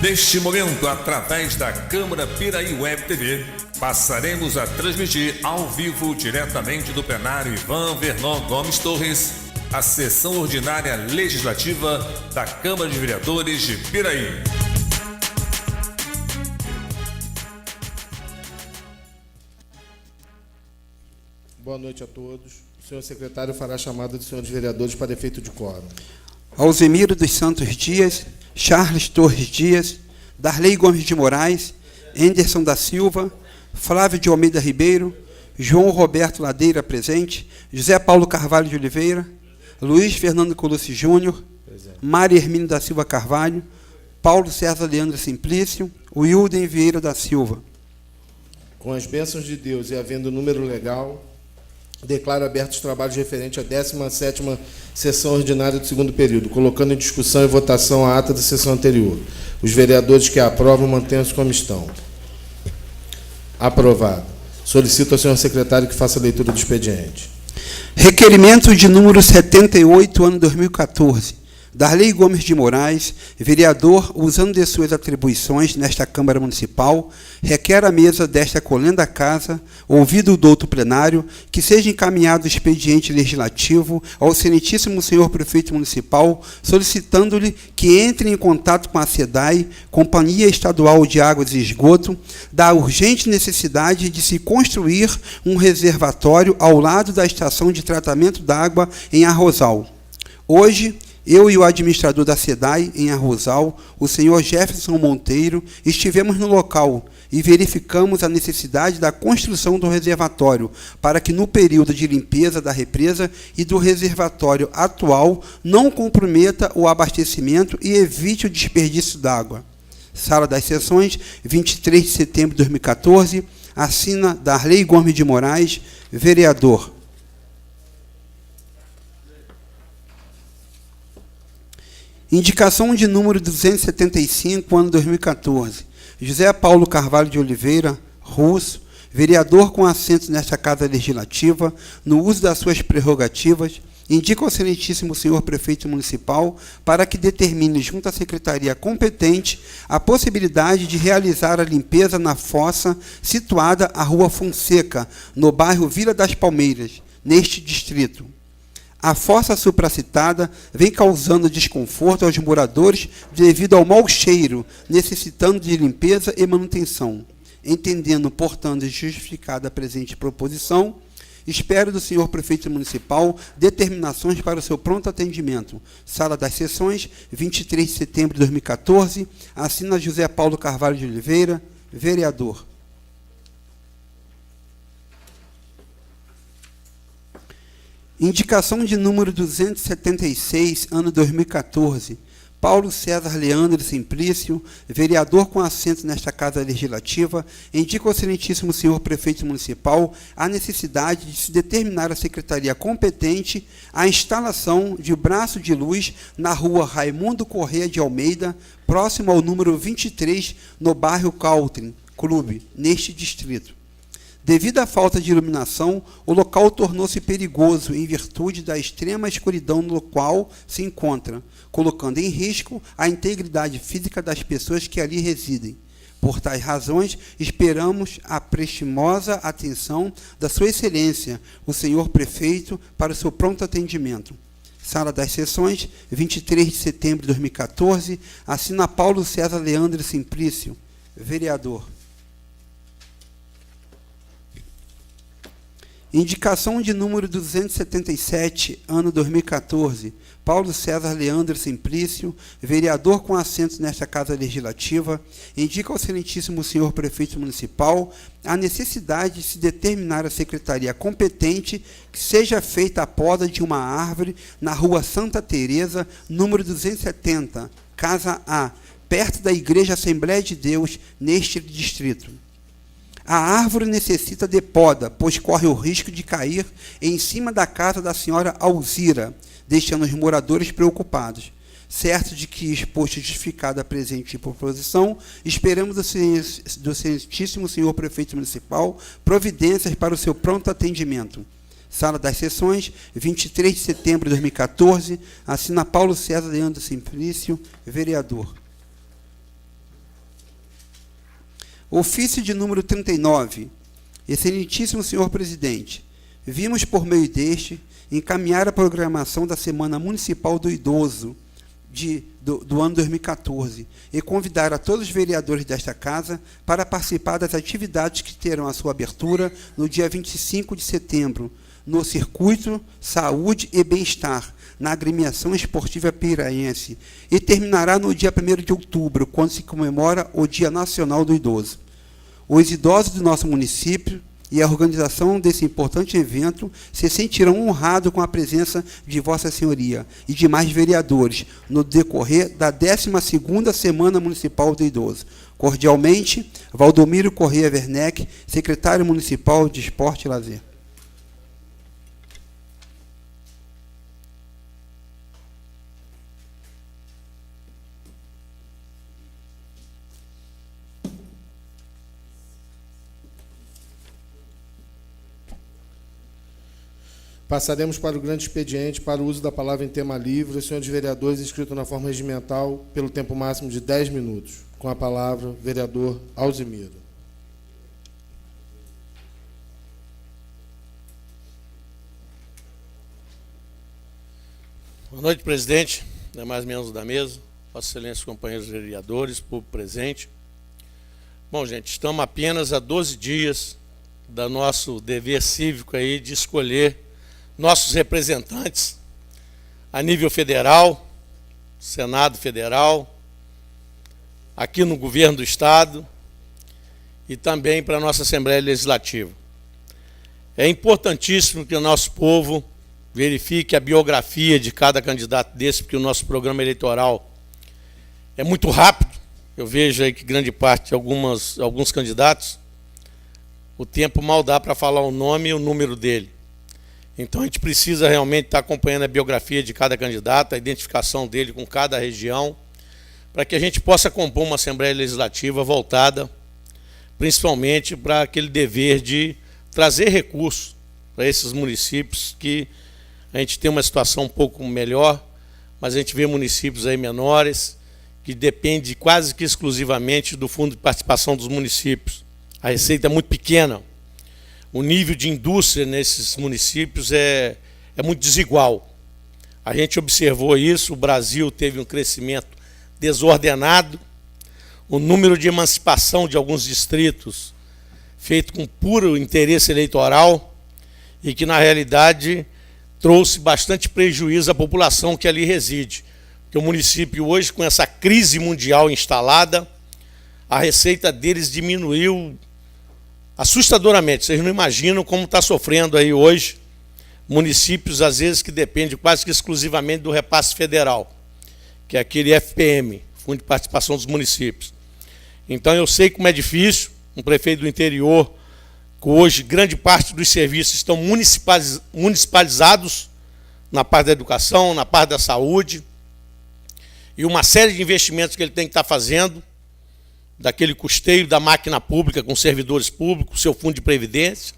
Neste momento, através da Câmara Piraí Web TV, passaremos a transmitir ao vivo, diretamente do plenário Ivan Vernon Gomes Torres, a sessão ordinária legislativa da Câmara de Vereadores de Piraí. Boa noite a todos. O senhor secretário fará a chamada dos senhores vereadores para efeito de quórum. Alzemiro dos Santos Dias, Charles Torres Dias, Darley Gomes de Moraes, Henderson da Silva, Flávio de Almeida Ribeiro, João Roberto Ladeira presente, José Paulo Carvalho de Oliveira, Luiz Fernando Colucci Júnior, Maria Hermínio da Silva Carvalho, Paulo César Leandro Simplício, Wilden Vieira da Silva. Com as bênçãos de Deus e havendo número legal, declaro abertos os trabalhos referentes à 17ª sessão ordinária do segundo período, colocando em discussão e votação a ata da sessão anterior. Os vereadores que a aprovam, mantenham-se como estão. Aprovado. Solicito ao senhor secretário que faça a leitura do expediente. Requerimento de número 78, ano 2014. Darley Gomes de Moraes, vereador, usando de suas atribuições nesta Câmara Municipal, requer à mesa desta colenda casa, ouvido o douto plenário, que seja encaminhado o expediente legislativo ao excelentíssimo senhor prefeito municipal, solicitando-lhe que entre em contato com a SEDAI, Companhia Estadual de Águas e Esgoto, da urgente necessidade de se construir um reservatório ao lado da estação de tratamento d'água em Arrozal. Hoje, eu e o administrador da SEDAI, em Arrozal, o senhor Jefferson Monteiro, estivemos no local e verificamos a necessidade da construção do reservatório, para que no período de limpeza da represa e do reservatório atual não comprometa o abastecimento e evite o desperdício d'água. Sala das Sessões, 23 de setembro de 2014, assina Darley Gomes de Moraes, vereador. Indicação de número 275, ano 2014. José Paulo Carvalho de Oliveira, russo, vereador com assento nesta Casa Legislativa, no uso das suas prerrogativas, indica ao excelentíssimo senhor prefeito municipal para que determine, junto à secretaria competente, a possibilidade de realizar a limpeza na fossa situada à Rua Fonseca, no bairro Vila das Palmeiras, neste distrito. A fossa supracitada vem causando desconforto aos moradores devido ao mau cheiro, necessitando de limpeza e manutenção. Entendendo, portanto, justificada a presente proposição, espero do senhor prefeito municipal determinações para o seu pronto atendimento. Sala das Sessões, 23 de setembro de 2014, assina José Paulo Carvalho de Oliveira, vereador. Indicação de número 276, ano 2014. Paulo César Leandro Simplício, vereador com assento nesta Casa Legislativa, indica ao excelentíssimo senhor prefeito municipal a necessidade de se determinar a secretaria competente a instalação de braço de luz na rua Raimundo Corrêa de Almeida, próximo ao número 23, no bairro Caltrim Clube, neste distrito. Devido à falta de iluminação, o local tornou-se perigoso em virtude da extrema escuridão no qual se encontra, colocando em risco a integridade física das pessoas que ali residem. Por tais razões, esperamos a prestimosa atenção da Sua Excelência, o senhor prefeito, para o seu pronto atendimento. Sala das Sessões, 23 de setembro de 2014, assina Paulo César Leandro Simplício, vereador. Indicação de número 277, ano 2014. Paulo César Leandro Simplício, vereador com assento nesta Casa Legislativa, indica ao excelentíssimo senhor prefeito municipal a necessidade de se determinar a secretaria competente que seja feita a poda de uma árvore na rua Santa Teresa, número 270, Casa A, perto da Igreja Assembleia de Deus, neste distrito. A árvore necessita de poda, pois corre o risco de cair em cima da casa da senhora Alzira, deixando os moradores preocupados. Certo de que, exposto e justificada a presente proposição, esperamos do excelentíssimo senhor prefeito municipal providências para o seu pronto atendimento. Sala das Sessões, 23 de setembro de 2014, assina Paulo César Leandro Simplício, vereador. Ofício de número 39. Excelentíssimo senhor presidente, vimos por meio deste encaminhar a programação da Semana Municipal do Idoso do ano 2014 e convidar a todos os vereadores desta casa para participar das atividades que terão a sua abertura no dia 25 de setembro, no Circuito Saúde e Bem-Estar, na Agremiação Esportiva Piraense, e terminará no dia 1º de outubro, quando se comemora o Dia Nacional do Idoso. Os idosos do nosso município e a organização desse importante evento se sentirão honrados com a presença de Vossa Senhoria e demais vereadores no decorrer da 12ª Semana Municipal do Idoso. Cordialmente, Valdomiro Correia Werneck, secretário municipal de Esporte e Lazer. Passaremos para o grande expediente, para o uso da palavra em tema livre. Os senhores vereadores, inscritos na forma regimental, pelo tempo máximo de 10 minutos. Com a palavra, vereador Alzimiro. Boa noite, presidente, demais membros da mesa, Vossa Excelência, companheiros vereadores, público presente. Bom, gente, estamos apenas a 12 dias do nosso dever cívico aí de escolher nossos representantes a nível federal, Senado Federal, aqui no governo do Estado e também para a nossa Assembleia Legislativa. É importantíssimo que o nosso povo verifique a biografia de cada candidato desse, porque o nosso programa eleitoral é muito rápido. Eu vejo aí que grande parte de alguns candidatos, o tempo mal dá para falar o nome e o número dele. Então a gente precisa realmente estar acompanhando a biografia de cada candidato, a identificação dele com cada região, para que a gente possa compor uma Assembleia Legislativa voltada principalmente para aquele dever de trazer recursos para esses municípios que a gente tem uma situação um pouco melhor, mas a gente vê municípios aí menores que dependem quase que exclusivamente do Fundo de Participação dos Municípios. A receita é muito pequena. O nível de indústria nesses municípios é muito desigual. A gente observou isso, o Brasil teve um crescimento desordenado, o número de emancipação de alguns distritos feito com puro interesse eleitoral e que, na realidade, trouxe bastante prejuízo à população que ali reside. Porque o município hoje, com essa crise mundial instalada, a receita deles diminuiu assustadoramente. Vocês não imaginam como está sofrendo aí hoje municípios, às vezes, que dependem quase que exclusivamente do repasse federal, que é aquele FPM, Fundo de Participação dos Municípios. Então eu sei como é difícil, um prefeito do interior, que hoje grande parte dos serviços estão municipalizados na parte da educação, na parte da saúde, e uma série de investimentos que ele tem que estar fazendo, daquele custeio da máquina pública com servidores públicos, seu fundo de previdência,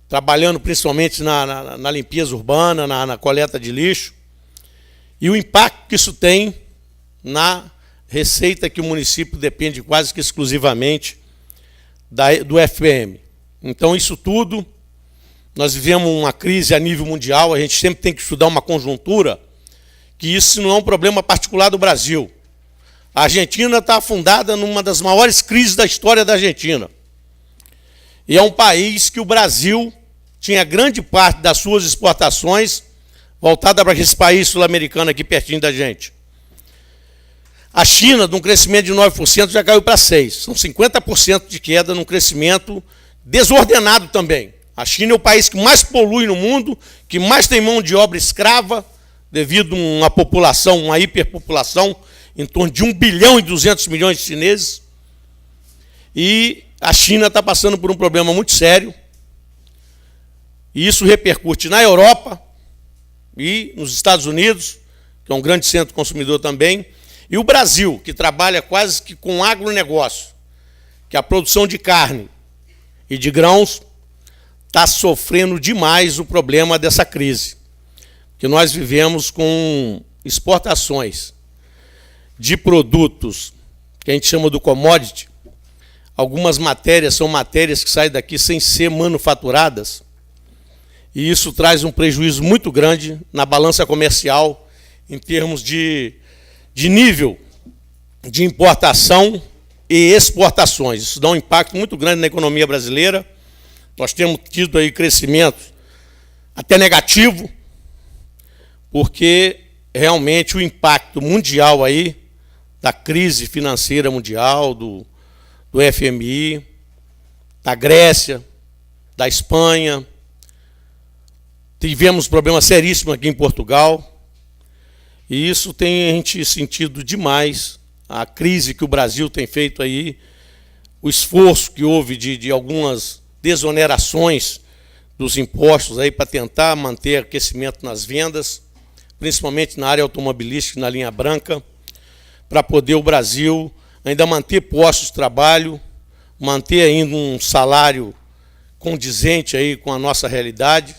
trabalhando principalmente na limpeza urbana, na coleta de lixo, e o impacto que isso tem na receita que o município depende quase que exclusivamente do FPM. Então, isso tudo, nós vivemos uma crise a nível mundial, a gente sempre tem que estudar uma conjuntura, que isso não é um problema particular do Brasil. A Argentina está afundada numa das maiores crises da história da Argentina. E é um país que o Brasil tinha grande parte das suas exportações voltada para esse país sul-americano aqui pertinho da gente. A China, de um crescimento de 9%, já caiu para 6%. São 50% de queda num crescimento desordenado também. A China é o país que mais polui no mundo, que mais tem mão de obra escrava, devido a uma população, uma hiperpopulação, em torno de 1 bilhão e 200 milhões de chineses. E a China está passando por um problema muito sério. E isso repercute na Europa e nos Estados Unidos, que é um grande centro consumidor também, e o Brasil, que trabalha quase que com agronegócio, que a produção de carne e de grãos está sofrendo demais o problema dessa crise. Que nós vivemos com exportações de produtos que a gente chama do commodity, algumas matérias são matérias que saem daqui sem ser manufaturadas, e isso traz um prejuízo muito grande na balança comercial, em termos de nível de importação e exportações. Isso dá um impacto muito grande na economia brasileira. Nós temos tido aí crescimento até negativo, porque realmente o impacto mundial aí da crise financeira mundial, do FMI, da Grécia, da Espanha. Tivemos problemas seríssimos aqui em Portugal, e isso tem a gente sentido demais, a crise que o Brasil tem feito aí, o esforço que houve de algumas desonerações dos impostos aí para tentar manter aquecimento nas vendas, principalmente na área automobilística, na linha branca, para poder o Brasil ainda manter postos de trabalho, manter ainda um salário condizente aí com a nossa realidade.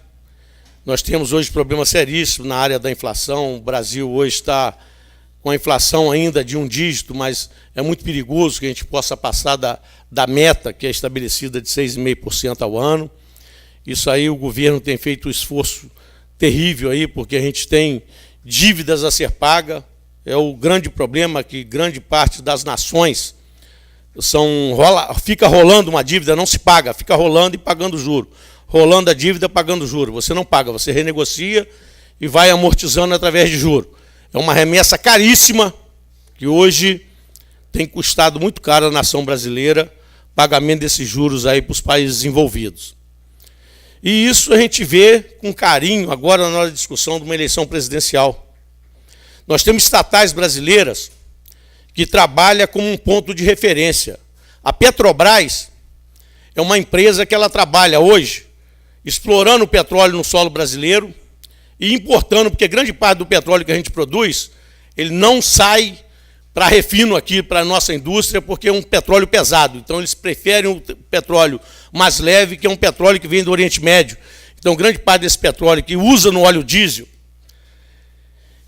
Nós temos hoje problemas seríssimos na área da inflação. O Brasil hoje está com a inflação ainda de 1 dígito, mas é muito perigoso que a gente possa passar da meta que é estabelecida de 6,5% ao ano. Isso aí o governo tem feito um esforço terrível aí, porque a gente tem dívidas a ser paga. É o grande problema que grande parte das nações fica rolando uma dívida, não se paga, fica rolando e pagando juro. Rolando a dívida, pagando juro. Você não paga, você renegocia e vai amortizando através de juro. É uma remessa caríssima, que hoje tem custado muito caro à nação brasileira, pagamento desses juros aí para os países envolvidos. E isso a gente vê com carinho agora na hora da discussão de uma eleição presidencial. Nós temos estatais brasileiras que trabalham como um ponto de referência. A Petrobras é uma empresa que ela trabalha hoje explorando o petróleo no solo brasileiro e importando, porque grande parte do petróleo que a gente produz, ele não sai para refino aqui, para a nossa indústria, porque é um petróleo pesado. Então, eles preferem o petróleo mais leve, que é um petróleo que vem do Oriente Médio. Então, grande parte desse petróleo que usa no óleo diesel,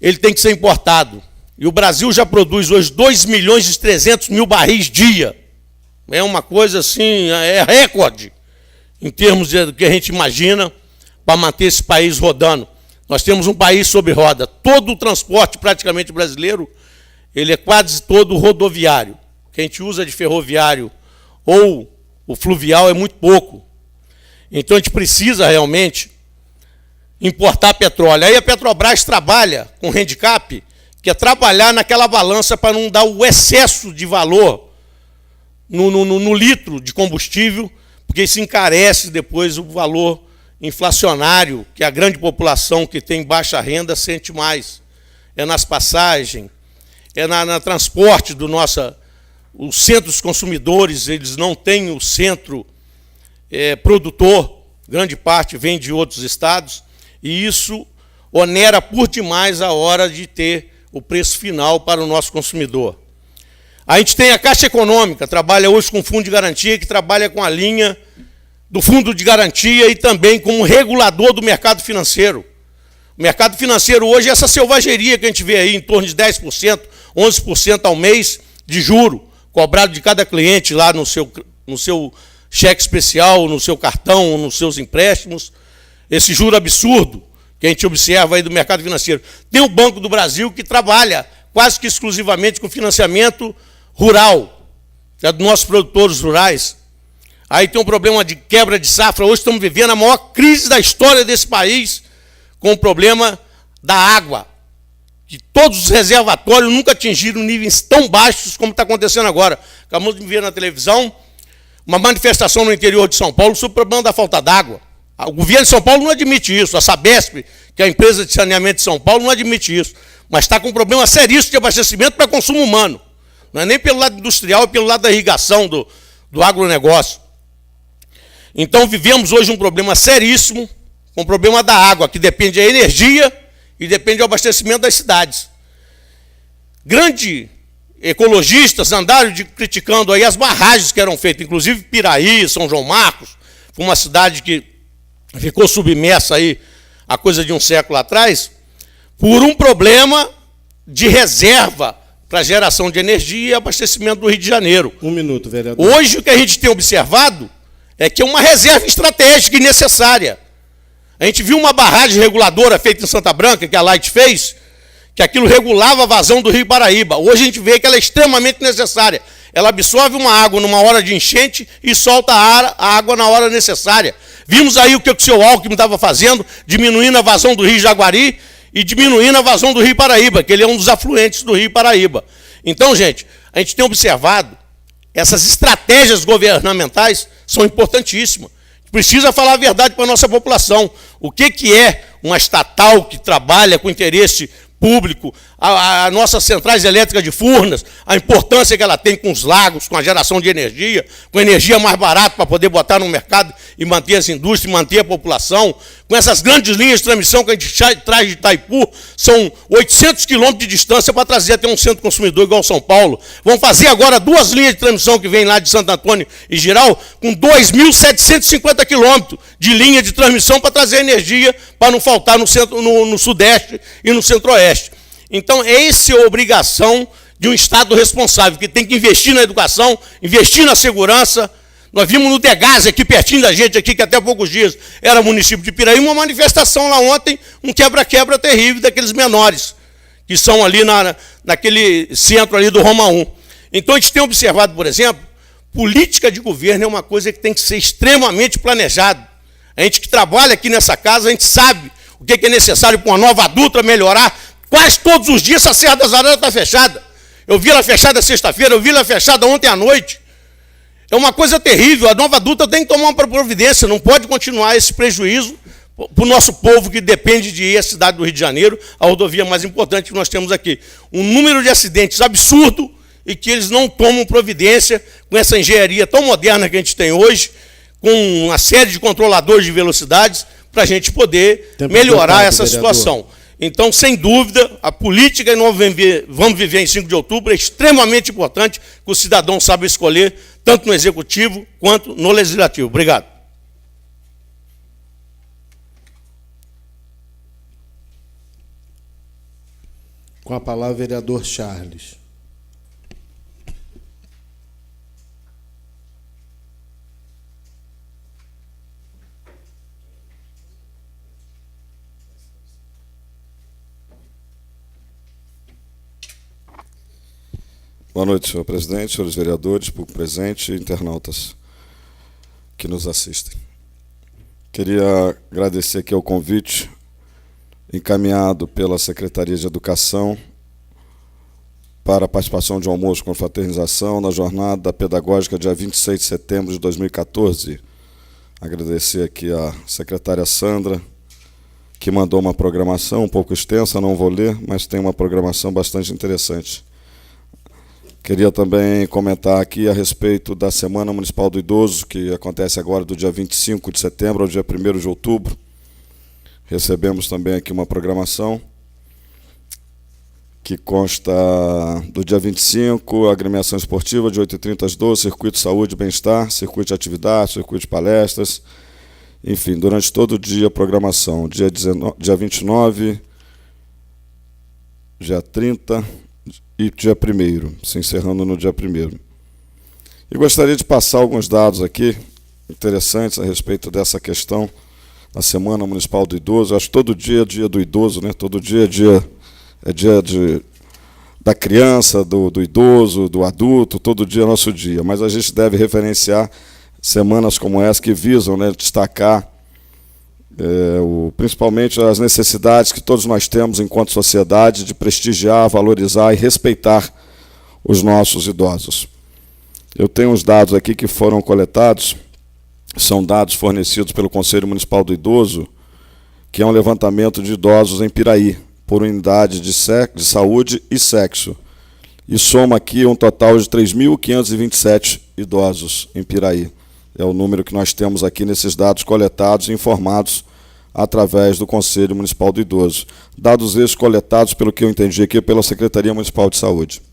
ele tem que ser importado. E o Brasil já produz hoje 2.300.000 barris dia. É uma coisa assim, é recorde, em termos do que a gente imagina, para manter esse país rodando. Nós temos um país sob roda. Todo o transporte praticamente brasileiro, ele é quase todo rodoviário. O que a gente usa de ferroviário ou o fluvial é muito pouco. Então a gente precisa realmente importar petróleo. Aí a Petrobras trabalha com handicap, que é trabalhar naquela balança para não dar o excesso de valor no litro de combustível, porque isso encarece depois o valor inflacionário, que a grande população que tem baixa renda sente mais. É nas passagens, é na transporte do nosso... Os centros consumidores, eles não têm o centro produtor, grande parte vem de outros estados, e isso onera por demais a hora de ter o preço final para o nosso consumidor. A gente tem a Caixa Econômica, trabalha hoje com fundo de garantia, que trabalha com a linha do fundo de garantia e também como regulador do mercado financeiro. O mercado financeiro hoje é essa selvageria que a gente vê aí, em torno de 10%, 11% ao mês de juro, cobrado de cada cliente lá no seu cheque especial, no seu cartão, nos seus empréstimos. Esse juro absurdo que a gente observa aí do mercado financeiro. Tem o Banco do Brasil, que trabalha quase que exclusivamente com financiamento rural, é dos nossos produtores rurais. Aí tem um problema de quebra de safra. Hoje estamos vivendo a maior crise da história desse país, com o problema da água, que todos os reservatórios nunca atingiram níveis tão baixos como está acontecendo agora. Acabamos de ver na televisão uma manifestação no interior de São Paulo sobre o problema da falta d'água. O governo de São Paulo não admite isso, a Sabesp, que é a empresa de saneamento de São Paulo, não admite isso, mas está com um problema seríssimo de abastecimento para consumo humano. Não é nem pelo lado industrial, é pelo lado da irrigação, do agronegócio. Então, vivemos hoje um problema seríssimo, com o problema da água, que depende da energia e depende do abastecimento das cidades. Grandes ecologistas andaram criticando aí as barragens que eram feitas, inclusive Piraí, São João Marcos, foi uma cidade que ficou submersa aí há coisa de um século atrás, por um problema de reserva para geração de energia e abastecimento do Rio de Janeiro. Um minuto, vereador. Hoje, o que a gente tem observado é que é uma reserva estratégica e necessária. A gente viu uma barragem reguladora feita em Santa Branca, que a Light fez, que aquilo regulava a vazão do Rio Paraíba. Hoje a gente vê que ela é extremamente necessária. Ela absorve uma água numa hora de enchente e solta a água na hora necessária. Vimos aí o que o senhor Alckmin estava fazendo, diminuindo a vazão do Rio Jaguari e diminuindo a vazão do Rio Paraíba, que ele é um dos afluentes do Rio Paraíba. Então, gente, a gente tem observado, essas estratégias governamentais são importantíssimas. Precisa falar a verdade para a nossa população. O que é uma estatal que trabalha com interesse público, a nossas centrais elétricas de Furnas, a importância que ela tem com os lagos, com a geração de energia, com energia mais barata para poder botar no mercado e manter as indústrias, manter a população, com essas grandes linhas de transmissão que a gente traz de Itaipu, são 800 quilômetros de distância para trazer até um centro consumidor igual São Paulo. Vão fazer agora 2 linhas de transmissão que vêm lá de Santo Antônio e Giral, com 2.750 quilômetros de linha de transmissão para trazer energia, para não faltar no Sudeste e no Centro-Oeste. Então, essa é a obrigação de um Estado responsável, que tem que investir na educação, investir na segurança. Nós vimos no Degás, aqui pertinho da gente, aqui, que até poucos dias era município de Piraí, uma manifestação lá ontem, um quebra-quebra terrível daqueles menores, que são ali naquele centro ali do Roma 1. Então, a gente tem observado, por exemplo, política de governo é uma coisa que tem que ser extremamente planejada. A gente que trabalha aqui nessa casa, a gente sabe o que é necessário para uma Nova Dutra melhorar. Quase todos os dias a Serra das Araras está fechada. Eu vi ela fechada sexta-feira, eu vi ela fechada ontem à noite. É uma coisa terrível. A Nova Dutra tem que tomar uma providência, não pode continuar esse prejuízo para o nosso povo que depende de ir à cidade do Rio de Janeiro, a rodovia mais importante que nós temos aqui. Um número de acidentes absurdo e que eles não tomam providência com essa engenharia tão moderna que a gente tem hoje, com uma série de controladores de velocidades, para a gente poder melhorar essa situação. Então, sem dúvida, a política que nós vamos viver em 5 de outubro é extremamente importante que o cidadão saiba escolher, tanto no Executivo quanto no Legislativo. Obrigado. Com a palavra, o vereador Charles. Boa noite, senhor presidente, senhores vereadores, público presente e internautas que nos assistem. Queria agradecer aqui ao convite encaminhado pela Secretaria de Educação para a participação de um almoço com fraternização na jornada pedagógica dia 26 de setembro de 2014. Agradecer aqui à secretária Sandra, que mandou uma programação um pouco extensa, não vou ler, mas tem uma programação bastante interessante. Queria também comentar aqui a respeito da Semana Municipal do Idoso, que acontece agora do dia 25 de setembro ao dia 1º de outubro. Recebemos também aqui uma programação que consta do dia 25, agremiação esportiva, de 8h30 às 12h, circuito saúde e bem-estar, circuito de atividade, circuito de palestras, enfim, durante todo o dia a programação, dia 29, dia 30... e dia 1º, se encerrando no dia 1º. E gostaria de passar alguns dados aqui interessantes a respeito dessa questão da Semana Municipal do Idoso. Eu acho que todo dia é dia do idoso, né? Todo dia é dia da criança, do idoso, do adulto, todo dia é nosso dia. Mas a gente deve referenciar semanas como essa que visam, né, destacar principalmente as necessidades que todos nós temos enquanto sociedade de prestigiar, valorizar e respeitar os nossos idosos. Eu tenho uns dados aqui que foram coletados, são dados fornecidos pelo Conselho Municipal do Idoso, que é um levantamento de idosos em Piraí, por unidade de saúde e sexo, e soma aqui um total de 3.527 idosos em Piraí. É o número que nós temos aqui nesses dados coletados e informados através do Conselho Municipal do Idoso. Dados esses coletados, pelo que eu entendi aqui, pela Secretaria Municipal de Saúde.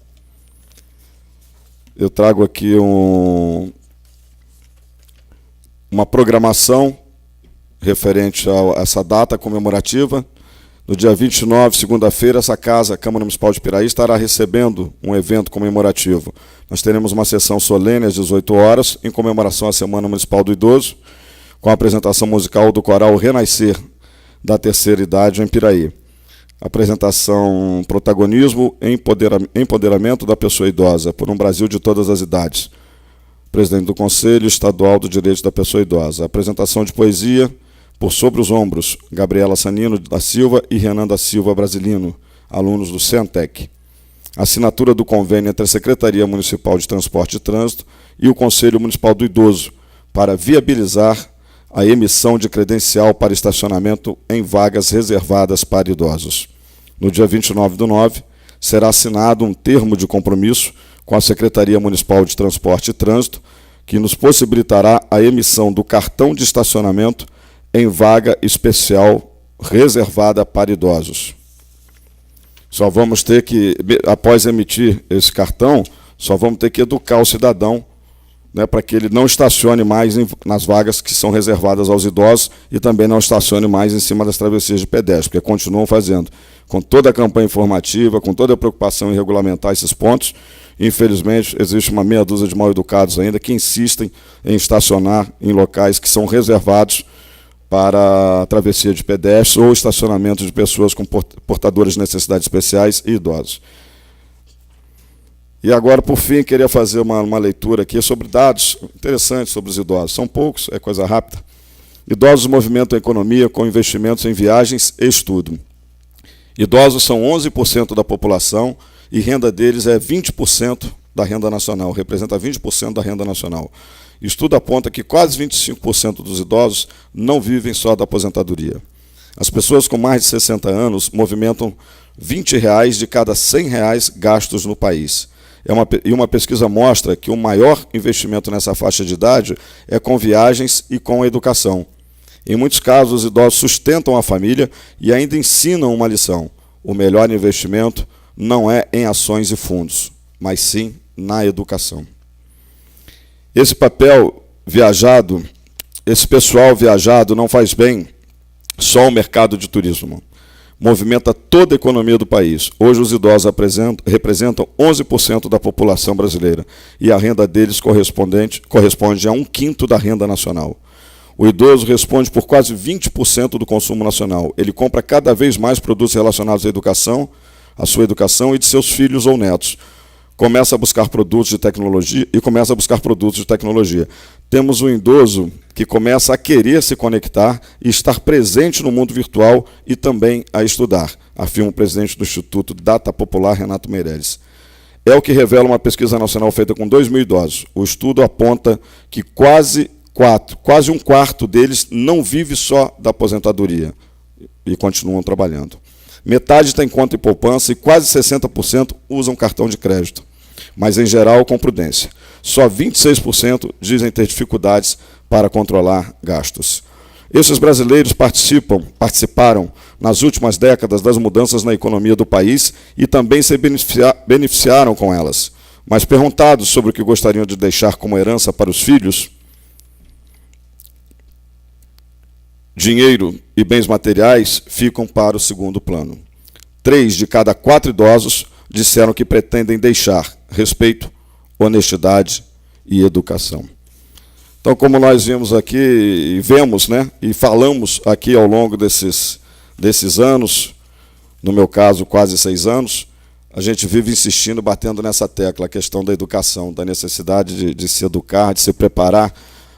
Eu trago aqui uma programação referente a essa data comemorativa. No dia 29, segunda-feira, essa casa, a Câmara Municipal de Piraí, estará recebendo um evento comemorativo. Nós teremos uma sessão solene às 18 horas, em comemoração à Semana Municipal do Idoso, com a apresentação musical do coral Renascer, da Terceira Idade, em Piraí. Apresentação Protagonismo e Empoderamento da Pessoa Idosa, por um Brasil de todas as idades. Presidente do Conselho Estadual do Direito da Pessoa Idosa. Apresentação de poesia por Sobre os Ombros, Gabriela Sanino da Silva e Renan da Silva Brasilino, alunos do Centec. Assinatura do convênio entre a Secretaria Municipal de Transporte e Trânsito e o Conselho Municipal do Idoso, para viabilizar a emissão de credencial para estacionamento em vagas reservadas para idosos. No dia 29/9, será assinado um termo de compromisso com a Secretaria Municipal de Transporte e Trânsito, que nos possibilitará a emissão do cartão de estacionamento em vaga especial reservada para idosos. Só vamos ter que, após emitir esse cartão, só vamos ter que educar o cidadão, né, para que ele não estacione mais nas vagas que são reservadas aos idosos e também não estacione mais em cima das travessias de pedestre, porque continuam fazendo, com toda a campanha informativa, com toda a preocupação em regulamentar esses pontos. Infelizmente, existe uma meia dúzia de mal-educados ainda que insistem em estacionar em locais que são reservados para travessia de pedestres ou estacionamento de pessoas com portadores de necessidades especiais e idosos. E agora, por fim, queria fazer uma leitura aqui sobre dados interessantes sobre os idosos. São poucos, é coisa rápida. Idosos movimentam a economia com investimentos em viagens e estudo. Idosos são 11% da população e renda deles é 20% da renda nacional, representa 20% da renda nacional. Estudo aponta que quase 25% dos idosos não vivem só da aposentadoria. As pessoas com mais de 60 anos movimentam R$20 de cada R$100 gastos no país. E uma pesquisa mostra que o maior investimento nessa faixa de idade é com viagens e com a educação. Em muitos casos, os idosos sustentam a família e ainda ensinam uma lição. O melhor investimento não é em ações e fundos, mas sim na educação. Esse pessoal viajado não faz bem só ao mercado de turismo. Movimenta toda a economia do país. Hoje os idosos representam 11% da população brasileira e a renda deles corresponde a 1/5 da renda nacional. O idoso responde por quase 20% do consumo nacional. Ele compra cada vez mais produtos relacionados à educação, à sua educação e de seus filhos ou netos. Começa a buscar produtos de tecnologia. Temos um idoso que começa a querer se conectar e estar presente no mundo virtual e também a estudar, afirma o presidente do Instituto Data Popular, Renato Meirelles. É o que revela uma pesquisa nacional feita com 2.000 idosos. O estudo aponta que quase um quarto deles não vive só da aposentadoria e continuam trabalhando. Metade tem conta em poupança e quase 60% usam cartão de crédito, mas em geral com prudência. Só 26% dizem ter dificuldades para controlar gastos. Esses brasileiros participaram nas últimas décadas das mudanças na economia do país e também se beneficiaram com elas. Mas perguntados sobre o que gostariam de deixar como herança para os filhos, dinheiro e bens materiais ficam para o segundo plano. 3 de cada 4 idosos disseram que pretendem deixar respeito, honestidade e educação. Então, como nós vimos aqui, e falamos aqui ao longo desses anos, no meu caso, quase 6 anos, a gente vive insistindo, batendo nessa tecla, a questão da educação, da necessidade de se educar, de se preparar,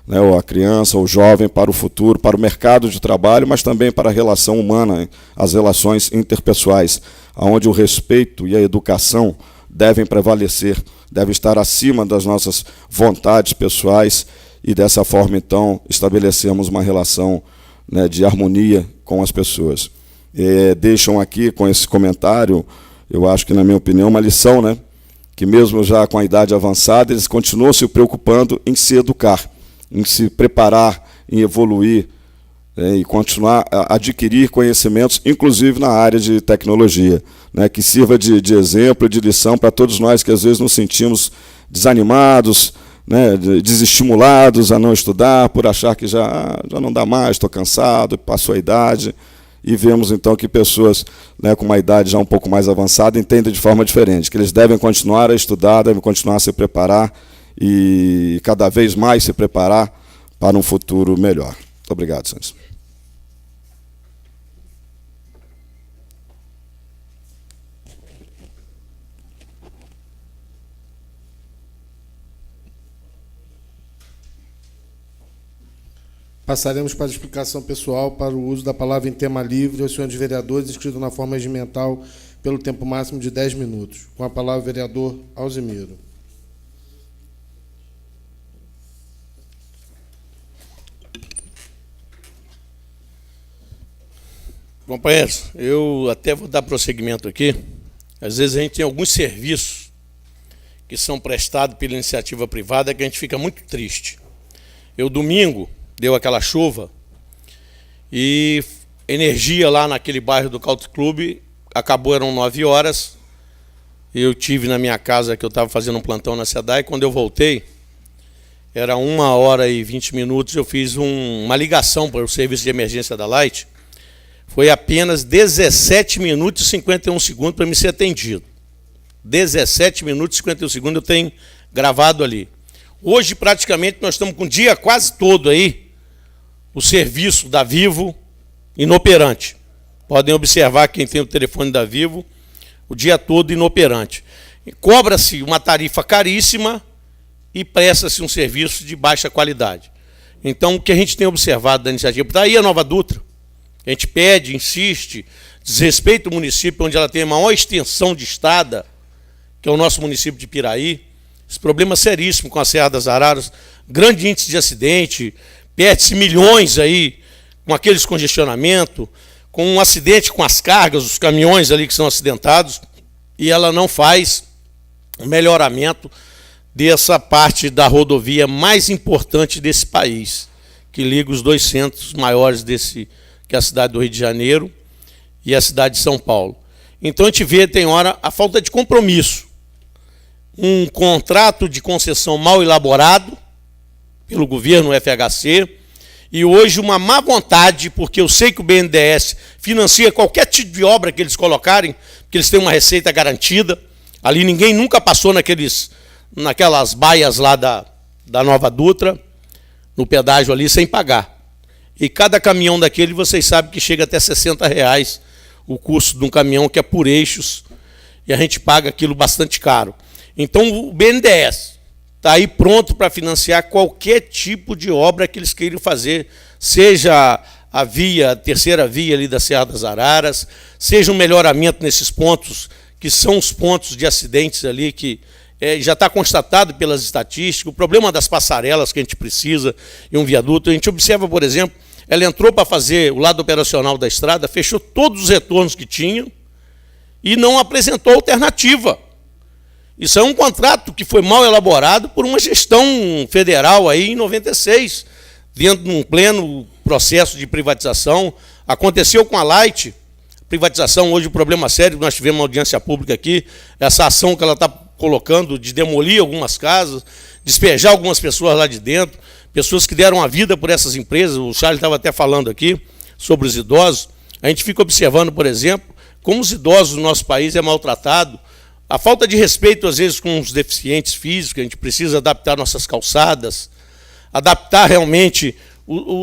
né, a criança, o jovem para o futuro, para o mercado de trabalho, mas também para a relação humana, as relações interpessoais, onde o respeito e a educação devem prevalecer, devem estar acima das nossas vontades pessoais e dessa forma, então, estabelecemos uma relação, né, de harmonia com as pessoas. Deixam aqui, com esse comentário, eu acho que, na minha opinião, uma lição, né, que mesmo já com a idade avançada, eles continuam se preocupando em se educar, em se preparar, em evoluir, e continuar a adquirir conhecimentos, inclusive na área de tecnologia, né, que sirva de exemplo e de lição para todos nós que às vezes nos sentimos desanimados, né, desestimulados a não estudar, por achar que já não dá mais, estou cansado, passou a idade. e vemos então que pessoas, né, com uma idade já um pouco mais avançada entendem de forma diferente, que eles devem continuar a estudar, devem continuar a se preparar e cada vez mais se preparar para um futuro melhor. Muito obrigado, senhores. Passaremos para a explicação pessoal para o uso da palavra em tema livre aos senhores vereadores, inscritos na forma regimental, pelo tempo máximo de 10 minutos. Com a palavra o vereador Alzimiro. Companheiros, eu até vou dar prosseguimento aqui. Às vezes a gente tem alguns serviços que são prestados pela iniciativa privada que a gente fica muito triste. Eu, domingo, deu aquela chuva e energia lá naquele bairro do Country Club acabou, eram 9 horas. Eu tive na minha casa, que eu estava fazendo um plantão na SEDAI, quando eu voltei, era 1h20, eu fiz uma ligação para o serviço de emergência da Light. Foi apenas 17 minutos e 51 segundos para me ser atendido. 17 minutos e 51 segundos eu tenho gravado ali. Hoje, praticamente, nós estamos com o dia quase todo aí, o serviço da Vivo inoperante. Podem observar quem tem o telefone da Vivo, o dia todo inoperante. Cobra-se uma tarifa caríssima e presta-se um serviço de baixa qualidade. Então, o que a gente tem observado da iniciativa, daí a Nova Dutra, a gente pede, insiste, desrespeita o município onde ela tem a maior extensão de estrada, que é o nosso município de Piraí. Esse problema seríssimo com a Serra das Araras, grande índice de acidente, perde-se milhões aí com aqueles congestionamentos, com um acidente com as cargas, os caminhões ali que são acidentados, e ela não faz o melhoramento dessa parte da rodovia mais importante desse país, que liga os 2 centros maiores desse, que é a cidade do Rio de Janeiro e a cidade de São Paulo. Então a gente vê, tem hora, a falta de compromisso. Um contrato de concessão mal elaborado pelo governo FHC, e hoje uma má vontade, porque eu sei que o BNDES financia qualquer tipo de obra que eles colocarem, porque eles têm uma receita garantida. Ali ninguém nunca passou naquelas baias lá da Nova Dutra, no pedágio ali, sem pagar. E cada caminhão daquele, vocês sabem que chega até R$60 o custo de um caminhão, que é por eixos, e a gente paga aquilo bastante caro. Então o BNDES está aí pronto para financiar qualquer tipo de obra que eles queiram fazer, seja a terceira via ali da Serra das Araras, seja um melhoramento nesses pontos, que são os pontos de acidentes ali, que já está constatado pelas estatísticas, o problema das passarelas que a gente precisa, e um viaduto. A gente observa, por exemplo, ela entrou para fazer o lado operacional da estrada, fechou todos os retornos que tinha e não apresentou alternativa. Isso é um contrato que foi mal elaborado por uma gestão federal aí em 96, dentro de um pleno processo de privatização. Aconteceu com a Light, privatização, hoje o problema sério, nós tivemos uma audiência pública aqui, essa ação que ela está colocando de demolir algumas casas, despejar algumas pessoas lá de dentro, pessoas que deram a vida por essas empresas. O Charles estava até falando aqui sobre os idosos. A gente fica observando, por exemplo, como os idosos do nosso país é maltratado, a falta de respeito, às vezes, com os deficientes físicos. A gente precisa adaptar nossas calçadas, adaptar realmente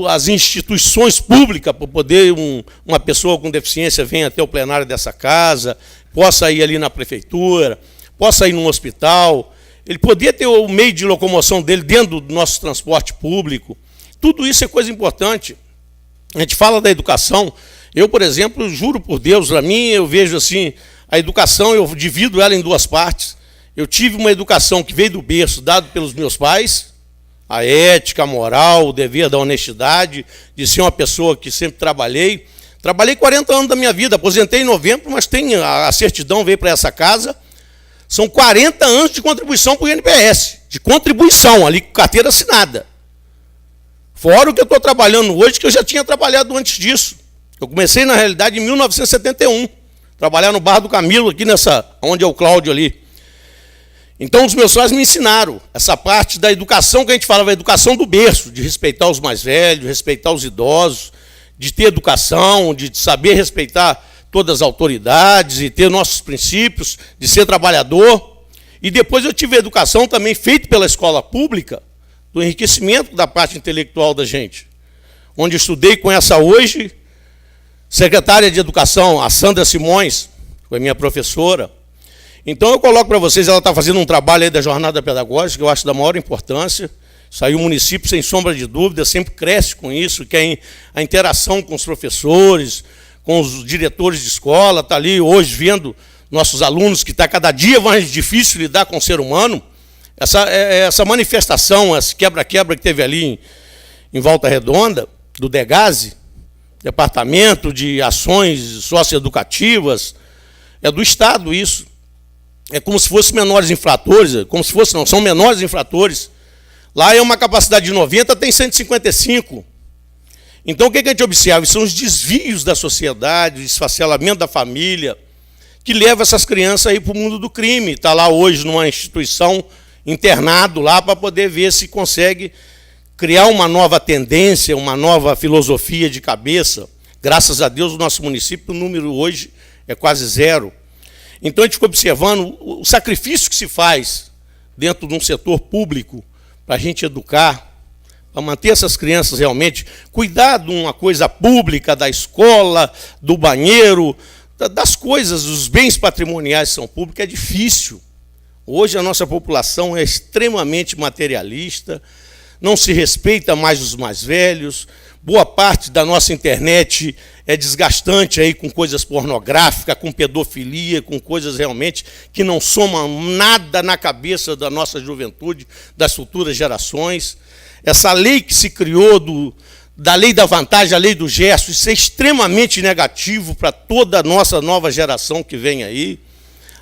as instituições públicas para poder uma pessoa com deficiência venha até o plenário dessa casa, possa ir ali na prefeitura, possa ir num hospital. Ele poderia ter o meio de locomoção dele dentro do nosso transporte público. Tudo isso é coisa importante. A gente fala da educação. Eu, por exemplo, juro por Deus, para mim, eu vejo assim, a educação, eu divido ela em 2 partes. Eu tive uma educação que veio do berço, dado pelos meus pais, a ética, a moral, o dever da honestidade, de ser uma pessoa que sempre trabalhei. Trabalhei 40 anos da minha vida, aposentei em novembro, mas tenho a certidão, veio para essa casa. São 40 anos de contribuição para o INPS, de contribuição, ali com carteira assinada. Fora o que eu estou trabalhando hoje, que eu já tinha trabalhado antes disso. Eu comecei, na realidade, em 1971, trabalhar no Bar do Camilo, aqui onde é o Cláudio ali. Então, os meus pais me ensinaram essa parte da educação que a gente falava, a educação do berço, de respeitar os mais velhos, respeitar os idosos, de ter educação, de saber respeitar todas as autoridades e ter nossos princípios, de ser trabalhador. E depois eu tive a educação também feita pela escola pública, do enriquecimento da parte intelectual da gente, onde estudei com essa hoje secretária de Educação, a Sandra Simões, foi minha professora. Então eu coloco para vocês, ela está fazendo um trabalho aí da jornada pedagógica, que eu acho da maior importância. Isso aí o município, sem sombra de dúvida, sempre cresce com isso, que é a interação com os professores, com os diretores de escola, está ali hoje vendo nossos alunos, que está cada dia mais difícil lidar com o ser humano. Essa manifestação, esse quebra-quebra que teve ali em Volta Redonda, do DEGASE, Departamento de Ações Socioeducativas, é do Estado isso. É como se fossem menores infratores, como se fosse, não, são menores infratores. Lá é uma capacidade de 90, tem 155. Então o que a gente observa? São os desvios da sociedade, o esfacelamento da família, que leva essas crianças aí para o mundo do crime. Está lá hoje numa instituição, internado lá, para poder ver se consegue criar uma nova tendência, uma nova filosofia de cabeça. Graças a Deus, o nosso município, o número hoje é quase 0. Então, a gente fica observando o sacrifício que se faz dentro de um setor público para a gente educar, para manter essas crianças realmente, cuidar de uma coisa pública, da escola, do banheiro, das coisas, dos bens patrimoniais que são públicos, é difícil. Hoje a nossa população é extremamente materialista, não se respeita mais os mais velhos, boa parte da nossa internet é desgastante aí com coisas pornográficas, com pedofilia, com coisas realmente que não somam nada na cabeça da nossa juventude, das futuras gerações. Essa lei que se criou da lei da vantagem, a lei do gesto, isso é extremamente negativo para toda a nossa nova geração que vem aí.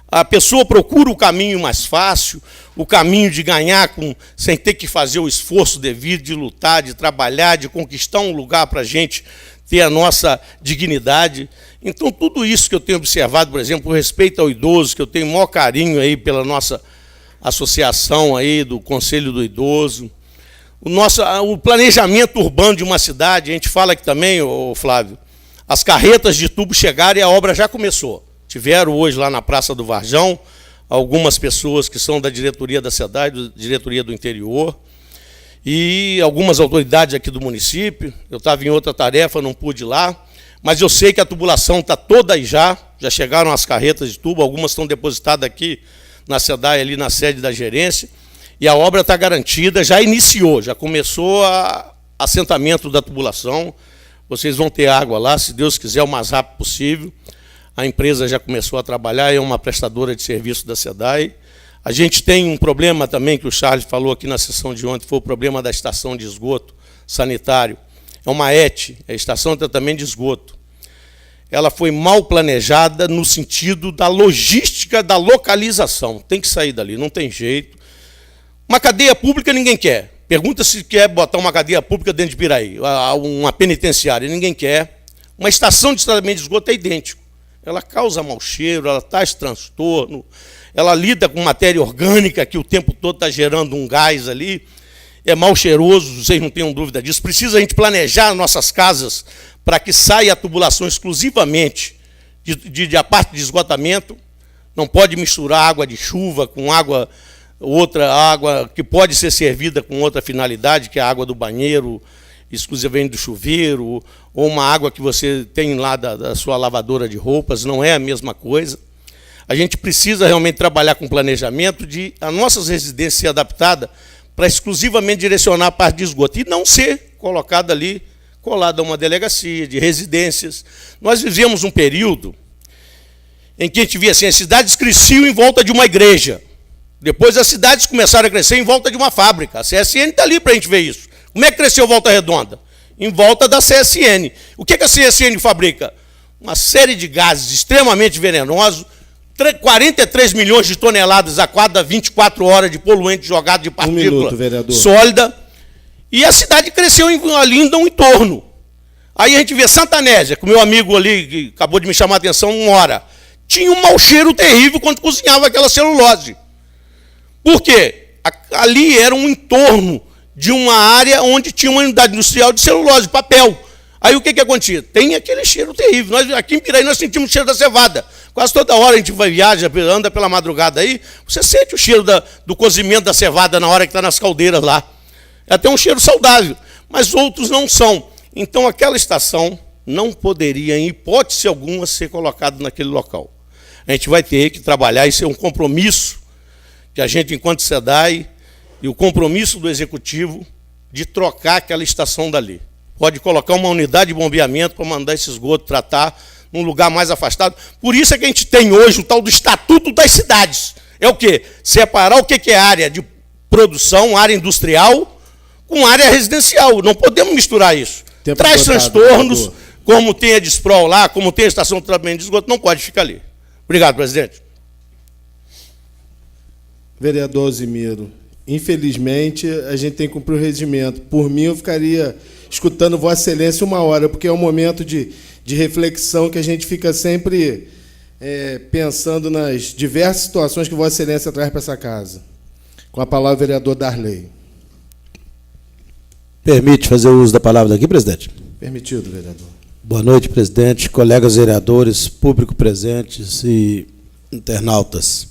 A pessoa procura o caminho mais fácil, o caminho de ganhar sem ter que fazer o esforço devido, de lutar, de trabalhar, de conquistar um lugar para a gente ter a nossa dignidade. Então, tudo isso que eu tenho observado, por exemplo, o respeito ao idoso, que eu tenho o maior carinho aí pela nossa associação aí do Conselho do Idoso, o planejamento urbano de uma cidade, a gente fala aqui também, Flávio, as carretas de tubo chegaram e a obra já começou. Tiveram hoje lá na Praça do Varjão algumas pessoas que são da diretoria da SEDAI, da diretoria do interior, e algumas autoridades aqui do município. Eu estava em outra tarefa, não pude ir lá, mas eu sei que a tubulação está toda aí já chegaram as carretas de tubo, algumas estão depositadas aqui na SEDAI, ali na sede da gerência, e a obra está garantida, já iniciou, já começou o assentamento da tubulação. Vocês vão ter água lá, se Deus quiser, o mais rápido possível. A empresa já começou a trabalhar, é uma prestadora de serviço da SEDAI. A gente tem um problema também, que o Charles falou aqui na sessão de ontem, foi o problema da estação de esgoto sanitário. É uma ET, é a Estação de Tratamento de Esgoto. Ela foi mal planejada no sentido da logística, da localização. Tem que sair dali, não tem jeito. Uma cadeia pública ninguém quer. Pergunta se quer botar uma cadeia pública dentro de Piraí, uma penitenciária, ninguém quer. Uma estação de tratamento de esgoto é idêntico. Ela causa mau cheiro, ela traz transtorno, ela lida com matéria orgânica que o tempo todo está gerando um gás ali, é mal cheiroso, vocês não tenham dúvida disso. Precisa a gente planejar nossas casas para que saia a tubulação exclusivamente a parte de esgotamento. Não pode misturar água de chuva com outra água que pode ser servida com outra finalidade, que é a água do banheiro, exclusivamente do chuveiro, ou uma água que você tem lá da sua lavadora de roupas, não é a mesma coisa. A gente precisa realmente trabalhar com planejamento de as nossas residências ser adaptadas para exclusivamente direcionar a parte de esgoto, e não ser colocada ali, colada a uma delegacia de residências. Nós vivemos um período em que a gente via assim, as cidades cresciam em volta de uma igreja. Depois as cidades começaram a crescer em volta de uma fábrica. A CSN está ali para a gente ver isso. Como é que cresceu Volta Redonda? Em volta da CSN. O que a CSN fabrica? Uma série de gases extremamente venenosos, 43 milhões de toneladas a cada 24 horas de poluente jogado de partícula sólida. E a cidade cresceu ali em um entorno. Aí a gente vê Santa Anésia, que o meu amigo ali, que acabou de me chamar a atenção, tinha um mau cheiro terrível quando cozinhava aquela celulose. Por quê? Ali era um entorno de uma área onde tinha uma unidade industrial de celulose, papel. Aí o que acontecia? Tem aquele cheiro terrível. Nós, aqui em Piraí nós sentimos o cheiro da cevada. Quase toda hora a gente viaja, anda pela madrugada aí, você sente o cheiro do cozimento da cevada na hora que está nas caldeiras lá. É até um cheiro saudável, mas outros não são. Então aquela estação não poderia, em hipótese alguma, ser colocada naquele local. A gente vai ter que trabalhar, isso é um compromisso que a gente, enquanto SEDAI, e o compromisso do Executivo de trocar aquela estação dali. Pode colocar uma unidade de bombeamento para mandar esse esgoto tratar num lugar mais afastado. Por isso é que a gente tem hoje o tal do Estatuto das Cidades. É o quê? Separar o que é área de produção, área industrial, com área residencial. Não podemos misturar isso. Traz transtornos, como tem a Disprol lá, como tem a estação de tratamento de esgoto, não pode ficar ali. Obrigado, presidente. Vereador Alzimiro, infelizmente a gente tem que cumprir o regimento. Por mim, eu ficaria escutando Vossa Excelência 1 hora, porque é um momento de reflexão que a gente fica sempre pensando nas diversas situações que Vossa Excelência traz para essa casa. Com a palavra, o vereador Darley. Permite fazer o uso da palavra aqui, presidente? Permitido, vereador. Boa noite, presidente, colegas vereadores, público presentes e internautas.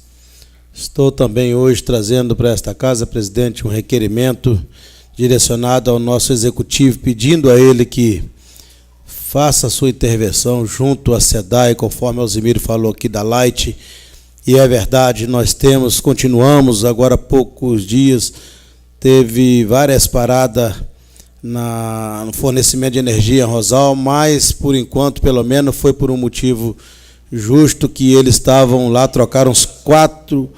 Estou também hoje trazendo para esta casa, presidente, um requerimento direcionado ao nosso executivo, pedindo a ele que faça a sua intervenção junto à SEDAI, conforme Alzimiro falou aqui da Light, e é verdade, nós continuamos, agora há poucos dias, teve várias paradas no fornecimento de energia em Rosal, mas, por enquanto, pelo menos, foi por um motivo justo, que eles estavam lá, trocaram os 4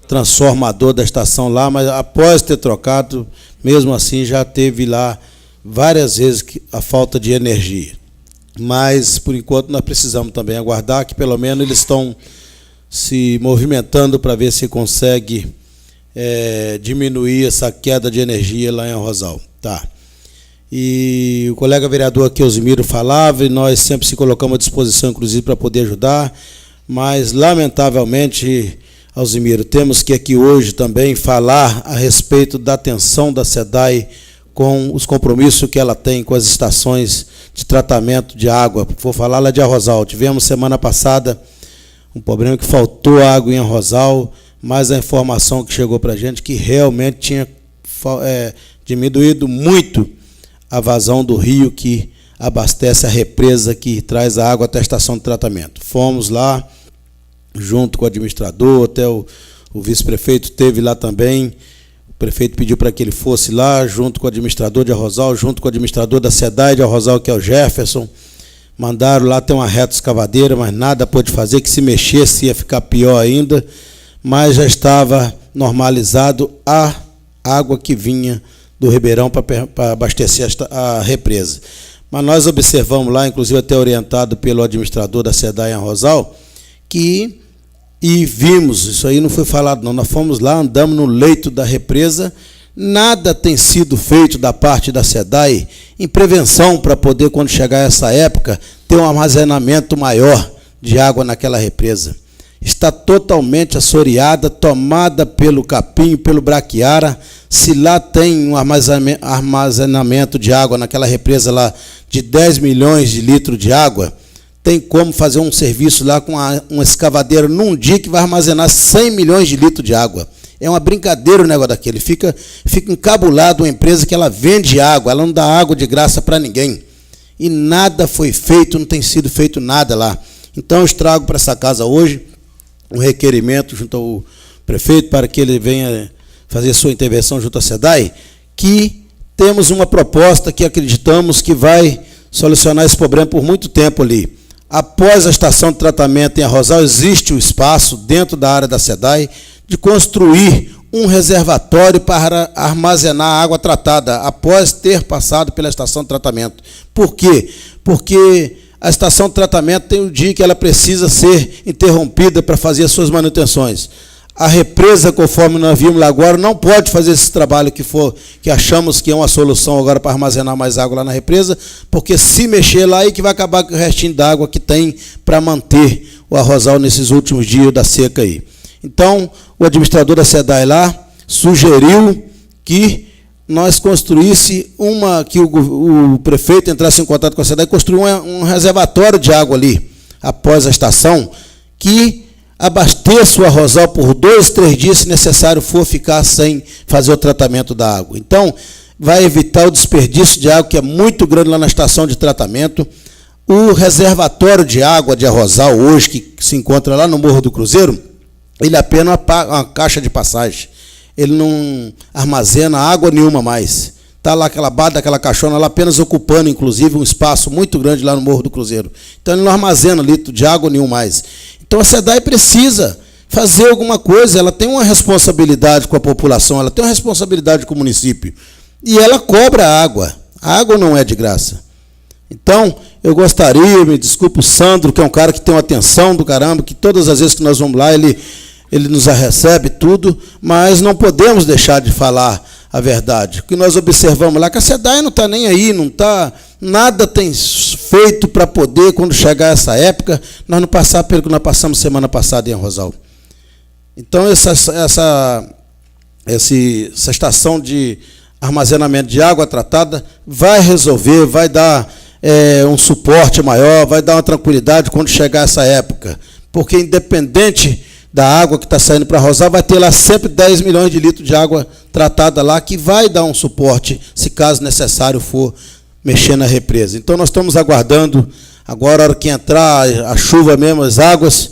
transformadores da estação lá, mas após ter trocado, mesmo assim, já teve lá várias vezes a falta de energia. Mas, por enquanto, nós precisamos também aguardar que, pelo menos, eles estão se movimentando para ver se consegue diminuir essa queda de energia lá em Rosal. Tá. E o colega vereador aqui, Alzimiro, falava, e nós sempre se colocamos à disposição, inclusive, para poder ajudar, mas, lamentavelmente, Alzimiro, temos que aqui hoje também falar a respeito da atenção da SEDAI com os compromissos que ela tem com as estações de tratamento de água. Vou falar lá de Arrozal. Tivemos semana passada um problema que faltou água em Arrozal, mas a informação que chegou para a gente que realmente tinha diminuído muito a vazão do rio que abastece a represa que traz a água até a estação de tratamento. Fomos lá, junto com o administrador, até o vice-prefeito esteve lá também. O prefeito pediu para que ele fosse lá, junto com o administrador de Arrozal, junto com o administrador da SEDAI de Arrozal, que é o Jefferson. Mandaram lá ter uma reta escavadeira, mas nada pôde fazer, que se mexesse ia ficar pior ainda, mas já estava normalizado a água que vinha do Ribeirão para abastecer a represa. Mas nós observamos lá, inclusive até orientado pelo administrador da SEDAI em Arrozal, e vimos, isso aí não foi falado não, nós fomos lá, andamos no leito da represa, nada tem sido feito da parte da SEDAI em prevenção para poder, quando chegar essa época, ter um armazenamento maior de água naquela represa. Está totalmente assoreada, tomada pelo capim, pelo braquiara. Se lá tem um armazenamento de água naquela represa lá de 10 milhões de litros de água, tem como fazer um serviço lá com uma escavadeira num dia que vai armazenar 100 milhões de litros de água. É uma brincadeira o negócio daquele. Fica encabulado uma empresa que ela vende água, ela não dá água de graça para ninguém. E nada foi feito, não tem sido feito nada lá. Então, eu trago para essa casa hoje um requerimento junto ao prefeito para que ele venha fazer sua intervenção junto à SEDAI, que temos uma proposta que acreditamos que vai solucionar esse problema por muito tempo ali. Após a estação de tratamento em Arrozal, existe o espaço dentro da área da SEDAI de construir um reservatório para armazenar água tratada após ter passado pela estação de tratamento. Por quê? Porque a estação de tratamento tem um dia que ela precisa ser interrompida para fazer as suas manutenções. A represa, conforme nós vimos lá agora, não pode fazer esse trabalho que achamos que é uma solução agora para armazenar mais água lá na represa, porque se mexer lá aí que vai acabar com o restinho d'água que tem para manter o Arrozal nesses últimos dias da seca aí. Então, o administrador da SEDAI lá sugeriu que nós construísse que o prefeito entrasse em contato com a SEDAI e construiu um reservatório de água ali, após a estação, que abasteça o arrozal por 2, 3 dias, se necessário for ficar sem fazer o tratamento da água. Então, vai evitar o desperdício de água, que é muito grande lá na estação de tratamento. O reservatório de água de arrozal, hoje, que se encontra lá no Morro do Cruzeiro, ele é apenas uma caixa de passagem. Ele não armazena água nenhuma mais. Está lá aquela barra daquela caixona lá, apenas ocupando, inclusive, um espaço muito grande lá no Morro do Cruzeiro. Então, ele não armazena litro de água nenhum mais. Então, a SEDAI precisa fazer alguma coisa, ela tem uma responsabilidade com a população, ela tem uma responsabilidade com o município. E ela cobra a água. A água não é de graça. Então, eu gostaria, me desculpa o Sandro, que é um cara que tem uma atenção do caramba, que todas as vezes que nós vamos lá, ele nos recebe tudo, mas não podemos deixar de falar a verdade. O que nós observamos lá, que a SEDAI não está nem aí, não está, nada tem feito para poder, quando chegar essa época, nós não passar pelo que nós passamos semana passada em Arrozal. Então, essa estação de armazenamento de água tratada vai resolver, vai dar um suporte maior, vai dar uma tranquilidade quando chegar essa época. Porque, independente da água que está saindo para Arrozal, vai ter lá sempre 10 milhões de litros de água tratada lá, que vai dar um suporte, se caso necessário for mexer na represa. Então, nós estamos aguardando, agora, a hora que entrar a chuva mesmo, as águas,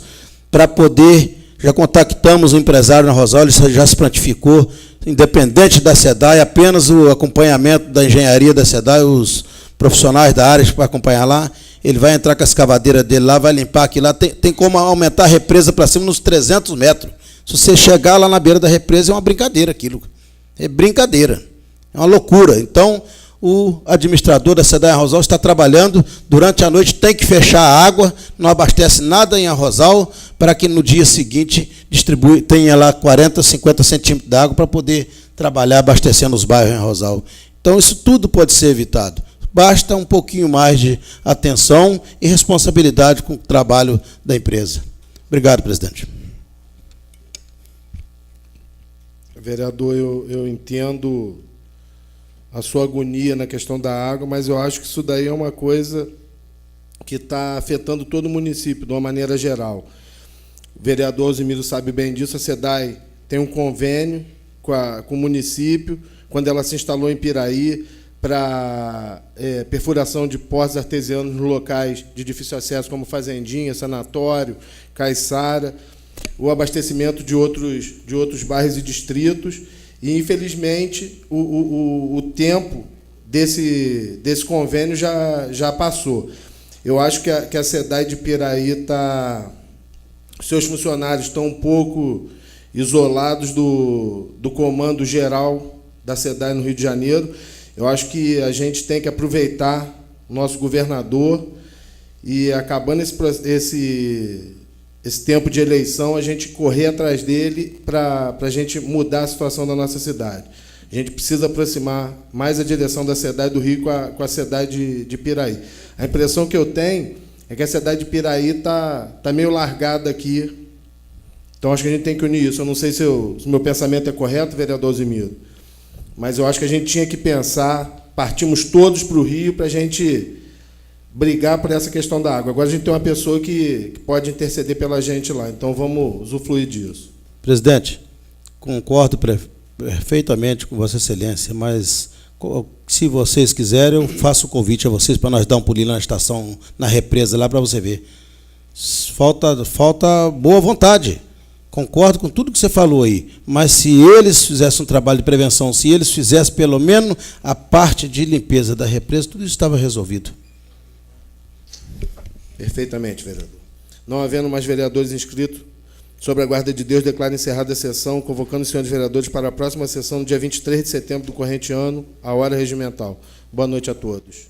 para poder, já contactamos o empresário na Arrozal, ele já se prontificou, independente da SEDAI, apenas o acompanhamento da engenharia da SEDAI, os profissionais da área para acompanhar lá, ele vai entrar com a escavadeira dele lá, vai limpar aquilo lá, tem como aumentar a represa para cima nos 300 metros. Se você chegar lá na beira da represa, é uma brincadeira aquilo. É brincadeira. É uma loucura. Então, o administrador da SEDAI Arrozal está trabalhando, durante a noite tem que fechar a água, não abastece nada em Arrozal, para que no dia seguinte tenha lá 40, 50 centímetros de água para poder trabalhar abastecendo os bairros em Arrozal. Então, isso tudo pode ser evitado. Basta um pouquinho mais de atenção e responsabilidade com o trabalho da empresa. Obrigado, presidente. Vereador, eu entendo a sua agonia na questão da água, mas eu acho que isso daí é uma coisa que está afetando todo o município, de uma maneira geral. O vereador Alzimiro sabe bem disso, a SEDAI tem um convênio com o município, quando ela se instalou em Piraí, para perfuração de poços artesianos nos locais de difícil acesso, como Fazendinha, Sanatório, Caiçara, o abastecimento de outros bairros e distritos, e, infelizmente, o tempo desse convênio já passou. Eu acho que a SEDAI de Piraí seus funcionários estão um pouco isolados do comando geral da SEDAI no Rio de Janeiro. Eu acho que a gente tem que aproveitar o nosso governador e, acabando esse tempo de eleição, a gente correr atrás dele para a gente mudar a situação da nossa cidade. A gente precisa aproximar mais a direção da SEDAI do Rio com a SEDAI de Piraí. A impressão que eu tenho é que a SEDAI de Piraí está meio largada aqui. Então, acho que a gente tem que unir isso. Eu não sei se o meu pensamento é correto, vereador Alzimiro, mas eu acho que a gente tinha que pensar, partimos todos para o Rio para a gente brigar por essa questão da água. Agora a gente tem uma pessoa que pode interceder pela gente lá, então vamos usufruir disso. Presidente, concordo perfeitamente com Vossa Excelência, mas se vocês quiserem, eu faço o convite a vocês para nós dar um pulinho na estação, na represa lá, para você ver. Falta boa vontade. Concordo com tudo que você falou aí, mas se eles fizessem um trabalho de prevenção, se eles fizessem pelo menos a parte de limpeza da represa, tudo isso estava resolvido. Perfeitamente, vereador. Não havendo mais vereadores inscritos, sobre a guarda de Deus, declaro encerrada a sessão, convocando os senhores vereadores para a próxima sessão, no dia 23 de setembro do corrente ano, à hora regimental. Boa noite a todos.